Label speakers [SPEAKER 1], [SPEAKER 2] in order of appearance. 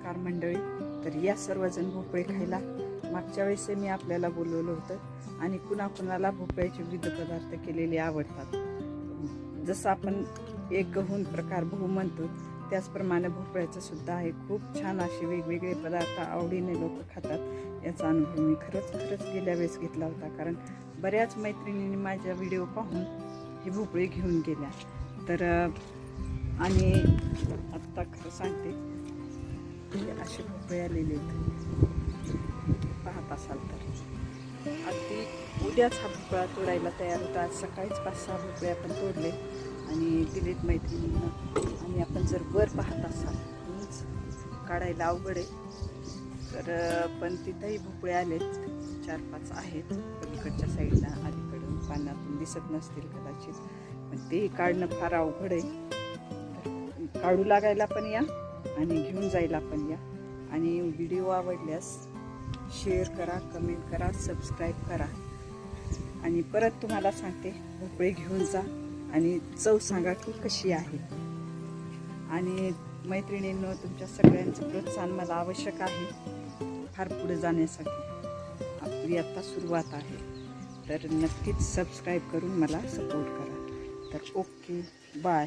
[SPEAKER 1] नमस्कार मंडळी. तर या सर्वजण भोपळे खायला. मागच्या वेळेस मी आपल्याला बोलवलं होतं आणि कुणाकुणाला भोपळ्याचे विविध पदार्थ केलेले आवडतात. जसं आपण एक गहून प्रकार बहु म्हणतो त्याचप्रमाणे भोपळ्याचं सुद्धा आहे. खूप छान असे वेगवेगळे पदार्थ आवडीने लोक खातात. याचा अनुभव मी खरंच गेल्या वेळेस घेतला होता, कारण बऱ्याच मैत्रिणींनी माझ्या व्हिडिओ पाहून हे भोपळे घेऊन गेल्या. तर आणि आत्ता खरं सांगते, असे भोपळे आलेले पाहत असाल तर अगदी उद्याच हा भोपळा तोडायला तयार होता. आज सकाळीच 5-6 भोपळे आपण तोडले आणि दिलेत मैत्रिणींना. आणि आपण जर वर पाहत असाल उंच काढायला अवघड आहे, तर पण तिथंही भोपळे आलेत. 4-5 आहेत पलीकडच्या साईडला. अलीकडून पाण्यातून दिसत नसतील कदाचित, पण ते काढणं फार अवघड आहे. तर काढू लागायला पण या आणि घेऊन जायला पण या. आणि व्हिडिओ आवडल्यास शेअर करा, कमेंट करा, सबस्क्राईब करा. आणि परत तुम्हाला सांगते, भोपळे घेऊन जा आणि चव सांगा की कशी आहे. आणि मैत्रिणींनो, तुमच्या सगळ्यांचं प्रोत्साहन मला आवश्यक आहे फार पुढे जाण्यासाठी. आपली आत्ता सुरुवात आहे, तर नक्कीच सबस्क्राईब करून मला सपोर्ट करा. तर ओके, बाय.